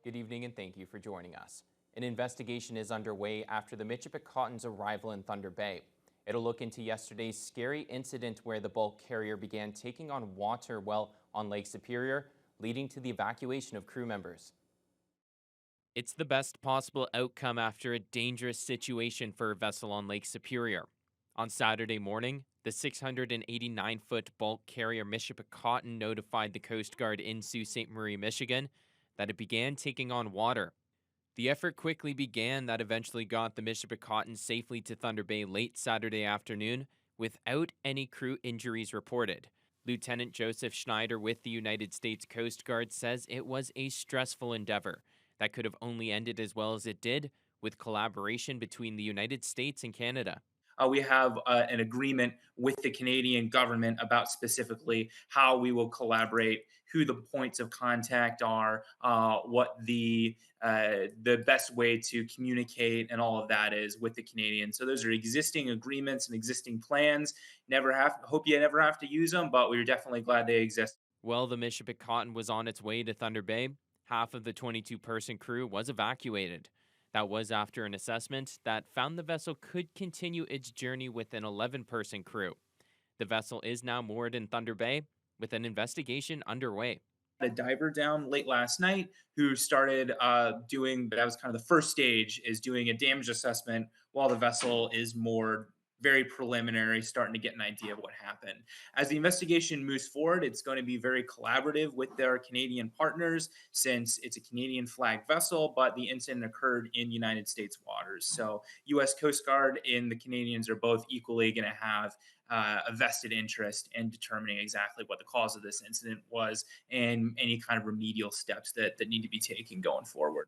Good evening and thank you for joining us. An investigation is underway after the Michipicoten's arrival in Thunder Bay. It'll look into yesterday's scary incident where the bulk carrier began taking on water while on Lake Superior, leading to the evacuation of crew members. It's the best possible outcome after a dangerous situation for a vessel on Lake Superior. On Saturday morning, the 689-foot bulk carrier Michipicoten notified the Coast Guard in Sault Ste. Marie, Michigan, that it began taking on water. The effort quickly began that eventually got the Michipicoten safely to Thunder Bay late Saturday afternoon without any crew injuries reported. Lieutenant Joseph Schneider with the United States Coast Guard says it was a stressful endeavor that could have only ended as well as it did with collaboration between the United States and Canada. We have an agreement with the Canadian government about specifically how we will collaborate, who the points of contact are, what the best way to communicate, and all of that is with the Canadians. So those are existing agreements and existing plans. Hope you never have to use them, but we're definitely glad they exist. While the Michipicoten was on its way to Thunder Bay, half of the 22-person crew was evacuated. That was after an assessment that found the vessel could continue its journey with an 11-person crew. The vessel is now moored in Thunder Bay with an investigation underway. A diver down late last night who started doing that was kind of the first stage is doing a damage assessment while the vessel is moored, very preliminary, starting to get an idea of what happened. As the investigation moves forward, it's going to be very collaborative with their Canadian partners since it's a Canadian flag vessel, but the incident occurred in United States waters. So US Coast Guard and the Canadians are both equally going to have a vested interest in determining exactly what the cause of this incident was and any kind of remedial steps that need to be taken going forward.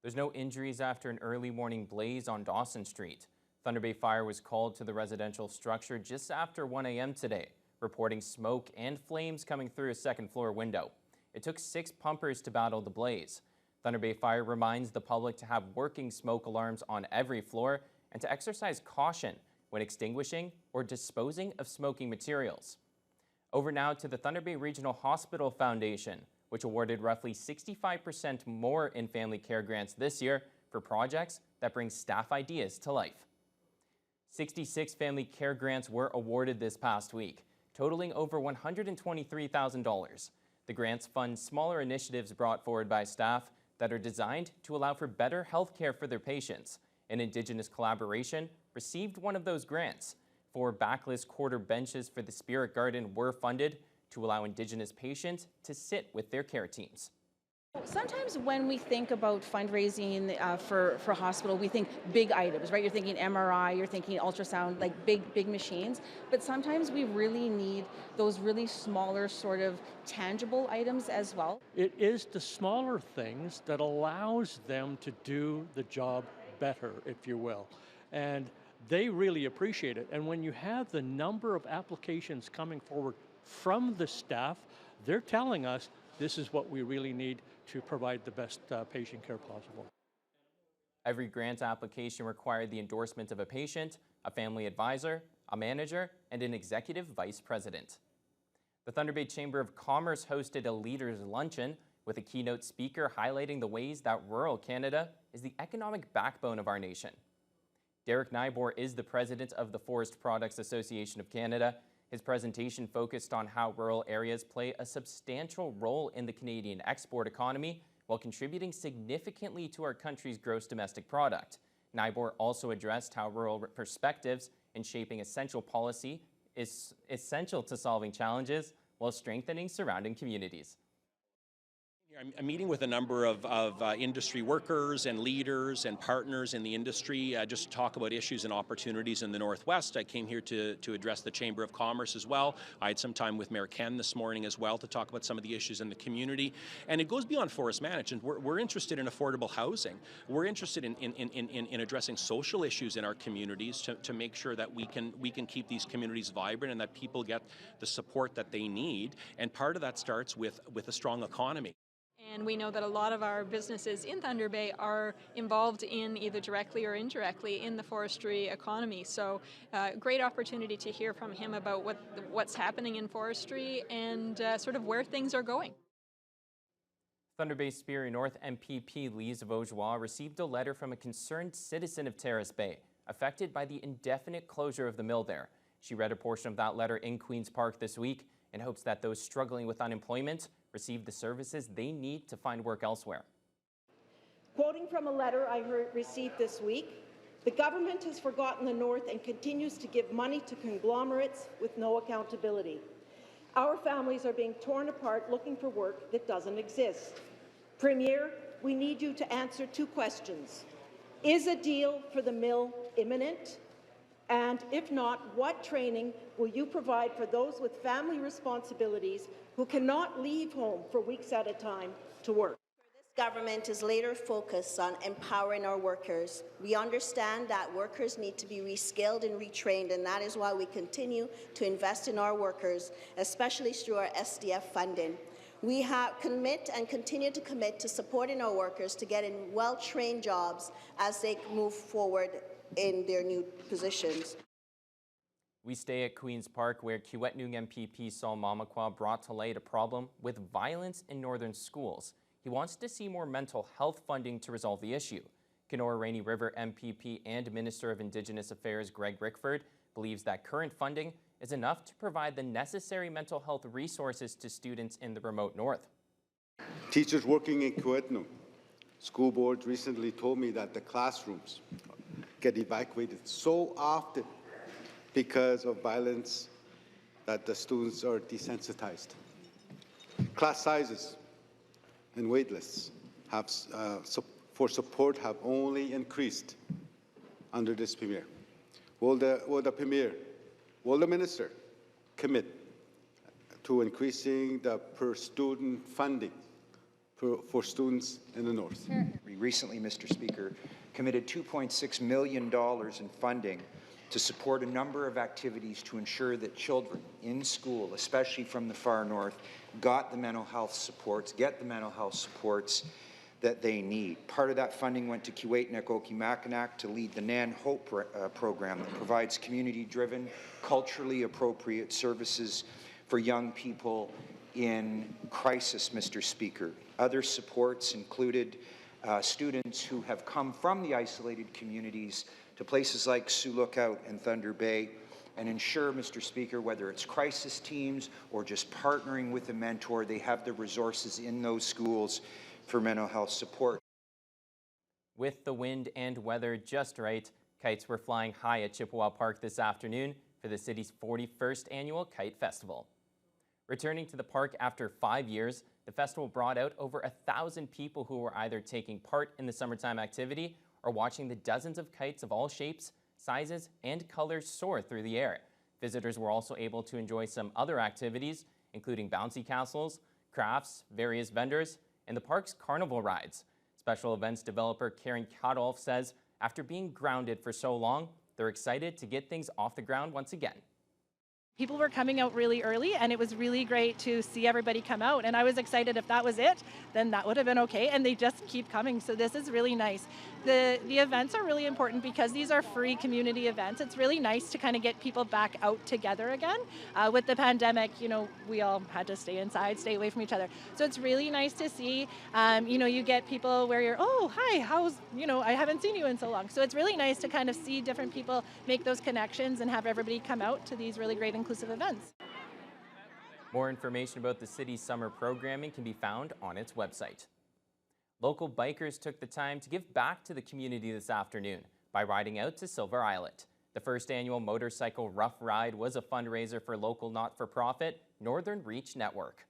There's no injuries after an early morning blaze on Dawson Street. Thunder Bay Fire was called to the residential structure just after 1 a.m. today, reporting smoke and flames coming through a second-floor window. It took 6 pumpers to battle the blaze. Thunder Bay Fire reminds the public to have working smoke alarms on every floor and to exercise caution when extinguishing or disposing of smoking materials. Over now to the Thunder Bay Regional Hospital Foundation, which awarded roughly 65% more in family care grants this year for projects that bring staff ideas to life. 66 family care grants were awarded this past week, totaling over $123,000. The grants fund smaller initiatives brought forward by staff that are designed to allow for better health care for their patients. An Indigenous collaboration received one of those grants. 4 backless quarter benches for the Spirit Garden were funded to allow Indigenous patients to sit with their care teams. Sometimes when we think about fundraising for hospital, we think big items, right? You're thinking MRI, you're thinking ultrasound, like big machines. But sometimes we really need those really smaller sort of tangible items as well. It is the smaller things that allows them to do the job better, if you will. And they really appreciate it. And when you have the number of applications coming forward from the staff, they're telling us this is what we really need to provide the best patient care possible. Every grant application required the endorsement of a patient, a family advisor, a manager, and an executive vice president. The Thunder Bay Chamber of Commerce hosted a leaders' luncheon with a keynote speaker highlighting the ways that rural Canada is the economic backbone of our nation. Derek Nybor is the president of the Forest Products Association of Canada. His presentation focused on how rural areas play a substantial role in the Canadian export economy while contributing significantly to our country's gross domestic product. Nybor also addressed how rural perspectives in shaping essential policy is essential to solving challenges while strengthening surrounding communities. I'm meeting with a number of industry workers and leaders and partners in the industry just to talk about issues and opportunities in the Northwest. I came here to address the Chamber of Commerce as well. I had some time with Mayor Ken this morning as well to talk about some of the issues in the community. And it goes beyond forest management. We're interested in affordable housing. We're interested in addressing social issues in our communities to make sure that we can keep these communities vibrant and that people get the support that they need. And part of that starts with a strong economy. And we know that a lot of our businesses in Thunder Bay are involved in either directly or indirectly in the forestry economy. So great opportunity to hear from him about what's happening in forestry and sort of where things are going. Thunder Bay Superior North MPP Lise Vaugeois received a letter from a concerned citizen of Terrace Bay, affected by the indefinite closure of the mill there. She read a portion of that letter in Queen's Park this week and hopes that those struggling with unemployment receive the services they need to find work elsewhere. Quoting from a letter I received this week, the government has forgotten the North and continues to give money to conglomerates with no accountability. Our families are being torn apart looking for work that doesn't exist. Premier, we need you to answer two questions. Is a deal for the mill imminent? And if not, what training will you provide for those with family responsibilities who cannot leave home for weeks at a time to work? This government is later focused on empowering our workers. We understand that workers need to be reskilled and retrained, and that is why we continue to invest in our workers, especially through our SDF funding. We have continue to commit to supporting our workers to get in well-trained jobs as they move forward in their new positions. We stay at Queen's Park, where Kiiwetinoong MPP Saul Mamakwa brought to light a problem with violence in northern schools. He wants to see more mental health funding to resolve the issue. Kenora Rainy River MPP and Minister of Indigenous Affairs Greg Rickford believes that current funding is enough to provide the necessary mental health resources to students in the remote north. Teachers working in Kiiwetinoong, school boards recently told me that the classrooms get evacuated so often because of violence that the students are desensitized. Class sizes and wait lists for support have only increased under this Premier. Will the Minister commit to increasing the per student funding for students in the North? We recently, Mr. Speaker, committed $2.6 million in funding to support a number of activities to ensure that children in school, especially from the far north, get the mental health supports that they need. Part of that funding went to Kiiwetinoong to lead the Nan Hope program that provides community-driven, culturally appropriate services for young people in crisis, Mr. Speaker. Other supports included students who have come from the isolated communities to places like Sioux Lookout and Thunder Bay, and ensure, Mr. Speaker, whether it's crisis teams or just partnering with a mentor, they have the resources in those schools for mental health support. With the wind and weather just right, kites were flying high at Chippewa Park this afternoon for the city's 41st annual Kite Festival. Returning to the park after 5 years, the festival brought out over 1,000 people who were either taking part in the summertime activity or watching the dozens of kites of all shapes, sizes, and colors soar through the air. Visitors were also able to enjoy some other activities, including bouncy castles, crafts, various vendors, and the park's carnival rides. Special events developer Karen Kadolf says after being grounded for so long, they're excited to get things off the ground once again. People were coming out really early, and it was really great to see everybody come out. And I was excited if that was it, then that would have been okay. And they just keep coming. So this is really nice. The events are really important because these are free community events. It's really nice to kind of get people back out together again. With the pandemic, we all had to stay inside, stay away from each other. So it's really nice to see, you get people where you're, oh, hi, I haven't seen you in so long. So it's really nice to kind of see different people make those connections and have everybody come out to these really great inclusive events. More information about the city's summer programming can be found on its website. Local bikers took the time to give back to the community this afternoon by riding out to Silver Islet. The first annual motorcycle rough ride was a fundraiser for local not-for-profit Northern Reach Network.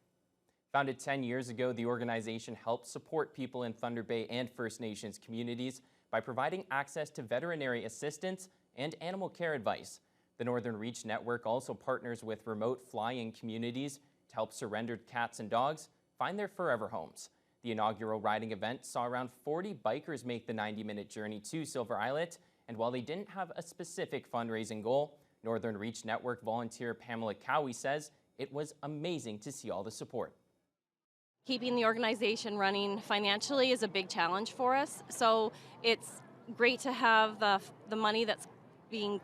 Founded 10 years ago, the organization helps support people in Thunder Bay and First Nations communities by providing access to veterinary assistance and animal care advice. The Northern Reach Network also partners with remote flying communities to help surrendered cats and dogs find their forever homes. The inaugural riding event saw around 40 bikers make the 90-minute journey to Silver Islet, and while they didn't have a specific fundraising goal, Northern Reach Network volunteer Pamela Cowie says it was amazing to see all the support. Keeping the organization running financially is a big challenge for us, so it's great to have the money that's being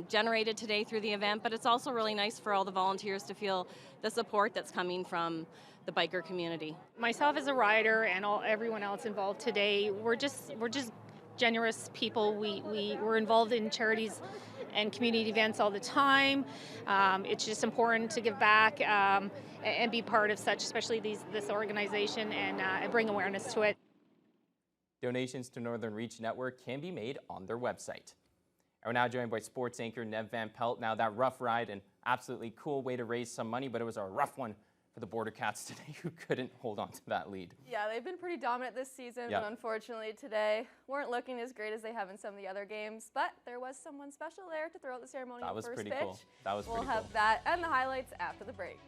generated today through the event, but it's also really nice for all the volunteers to feel the support that's coming from the biker community. Myself as a rider and everyone else involved today, we're just generous people. We're involved in charities and community events all the time. It's just important to give back and be part of such, especially this organization, and bring awareness to it. Donations to Northern Reach Network can be made on their website. And we're now joined by sports anchor Nev Van Pelt. Now, that rough ride, an absolutely cool way to raise some money, but it was a rough one for the Border Cats today, who couldn't hold on to that lead. Yeah, they've been pretty dominant this season, Yeah. but unfortunately today weren't looking as great as they have in some of the other games. But there was someone special there to throw out the ceremonial That was first pretty pitch. cool. That was we'll pretty cool. have that and the highlights after the break.